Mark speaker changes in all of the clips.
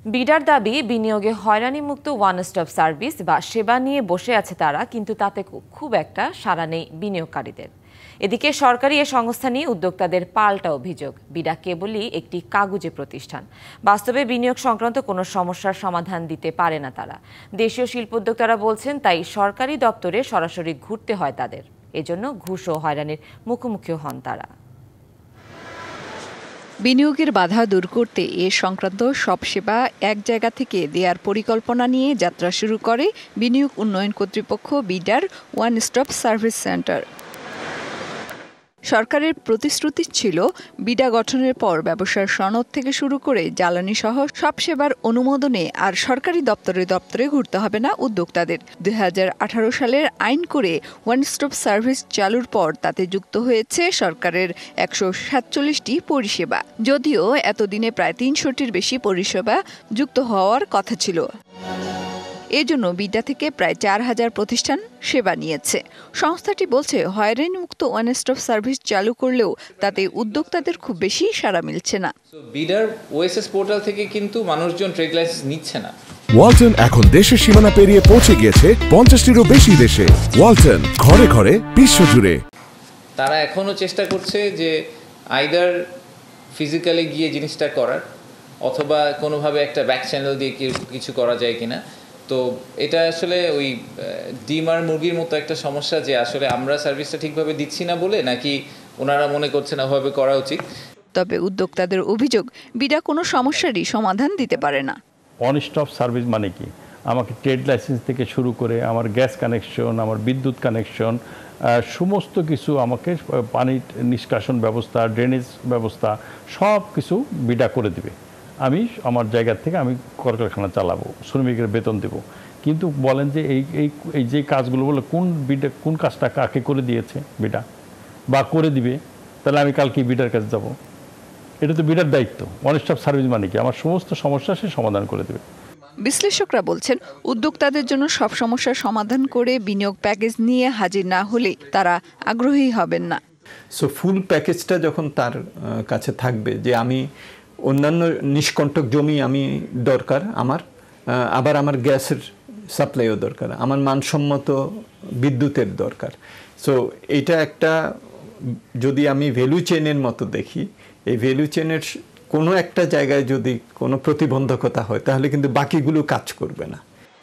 Speaker 1: বিডার দাবি, বিনিয়োগে হয়রানিমুক্ত one stop service বা সেবা নিয়ে বসে আছে তারা, কিন্তু তাতে খুব একটা সাড়া নেই বিনিয়োগকারীদের। এদিকে সরকারি এ সংস্থা নিয়ে উদ্যোক্তাদের পাল্টা অভিযোগ, বিডা কেবলই একটি কাগুজে প্রতিষ্ঠান, বাস্তবে বিনিয়োগ সংক্রান্ত কোনো সমস্যার সমাধান দিতে পারে না তারা। দেশীয় শিল্পোদ্যোক্তারা বলছেন তাই সরকারি দপ্তরে সরাসরি ঘুরতে হয় তাদের, এজন্য ঘুষ ও হয়রানির মুখোমুখি হন তারা।
Speaker 2: বিনিয়োগের বাধা দূর করতে এ সংক্রান্ত সব সেবা এক জায়গা থেকে দেওয়ার পরিকল্পনা নিয়ে যাত্রা শুরু করে বিনিয়োগ উন্নয়ন কর্তৃপক্ষ বিডার ওয়ান স্টপ সার্ভিস সেন্টার। সরকারের প্রতিশ্রুতি ছিল বিডা গঠনের পর ব্যবসার সনদ থেকে শুরু করে জ্বালানি সহ সব সেবার অনুমোদনে আর সরকারি দপ্তরে দপ্তরে ঘুরতে হবে না উদ্যোক্তাদের। 2018 সালের আইন করে ওয়ান স্টপ সার্ভিস চালুর পর তাতে যুক্ত হয়েছে সরকারের 147টি পরিষেবা, যদিও এতদিনে প্রায় 300টির বেশি পরিষেবা যুক্ত হওয়ার কথা ছিল। এজন্য বিডা থেকে প্রায় 4000 প্রতিষ্ঠান সেবা নিয়েছে। সংস্থাটি বলছে হয়রানিমুক্ত ওয়ান স্টপ সার্ভিস চালু করলেও তাতে উদ্যোক্তাদের খুব বেশি সাড়া মিলছে না।
Speaker 3: বিডার ওএসএস পোর্টাল থেকে কিন্তু মানুষজন ট্রেড লাইসেন্স নিচ্ছে না।
Speaker 4: ওয়ালটন এখন দেশের সীমানা পেরিয়ে পৌঁছে গিয়েছে 50টিরও বেশি দেশে। ওয়ালটন, ঘরে ঘরে বিশ্বজুড়ে।
Speaker 3: তারা এখনো চেষ্টা করছে যে আইদার ফিজিক্যালি গিয়ে জিনিসটা করার, অথবা কোনোভাবে একটা ব্যাক চ্যানেল দিয়ে কিছু করা যায় কিনা। তো এটা আসলে ওই ডিম আর মুরগির মতো একটা সমস্যা, যে আসলে আমরা সার্ভিসটা ঠিকভাবে দিচ্ছি না বলে, নাকি ওনারা মনে করছেন ওভাবে করা উচিত।
Speaker 2: তবে উদ্যোক্তাদের অভিযোগ, বিডা কোনো সমস্যারই সমাধান দিতে পারে না।
Speaker 5: ওয়ান স্টপ সার্ভিস মানে কি? আমাকে ট্রেড লাইসেন্স থেকে শুরু করে আমার গ্যাস কানেকশন, আমার বিদ্যুৎ কানেকশন, সমস্ত কিছু, আমাকে পানি নিষ্কাশন ব্যবস্থা, ড্রেনেজ ব্যবস্থা সব কিছু বিডা করে দিবে। আমি আমার জায়গা থেকে আমি কলকারখানা চালাবো, শ্রমিকের বেতন দেব। কিন্তু বলেন যে এই যে কাজগুলো বলে কোন কাজটা কাকে করে দিয়েছে বিডা বা করে দিবে, তাহলে আমি কালকে বিডার কাছে যাব? এটা তো বিডার দায়িত্ব। ওয়ান স্টপ সার্ভিস মানে কি? আমার সমস্ত সমস্যা সে সমাধান করে দেবে।
Speaker 2: বিশ্লেষকরা বলছেন, উদ্যোক্তাদের জন্য সব সমস্যার সমাধান করে বিনিয়োগ প্যাকেজ নিয়ে হাজির না হলে তারা আগ্রহী হবেন না।
Speaker 6: সো ফুল প্যাকেজটা যখন তার কাছে থাকবে, যে আমি অন্যান্য নিষ্কণ্টক জমি আমি দরকার আমার, আবার আমার গ্যাসের সাপ্লাইও দরকার, আমার মানসম্মত বিদ্যুতের দরকার। সো এটা একটা, যদি আমি ভ্যালু চেইনের মতো দেখি, এই ভ্যালু চেইনের কোনো একটা জায়গায় যদি কোনো প্রতিবন্ধকতা হয়, তাহলে কিন্তু বাকিগুলো কাজ করবে না।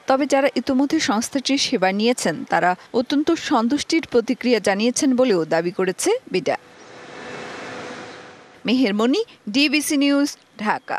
Speaker 2: তবে যারা ইতিমধ্যে সংস্থাটির সেবা নিয়েছেন তারা অত্যন্ত সন্তুষ্টির প্রতিক্রিয়া জানিয়েছেন বলেও দাবি করেছে বিডা। মেহের মনি, ডিবিসি নিউজ, ঢাকা।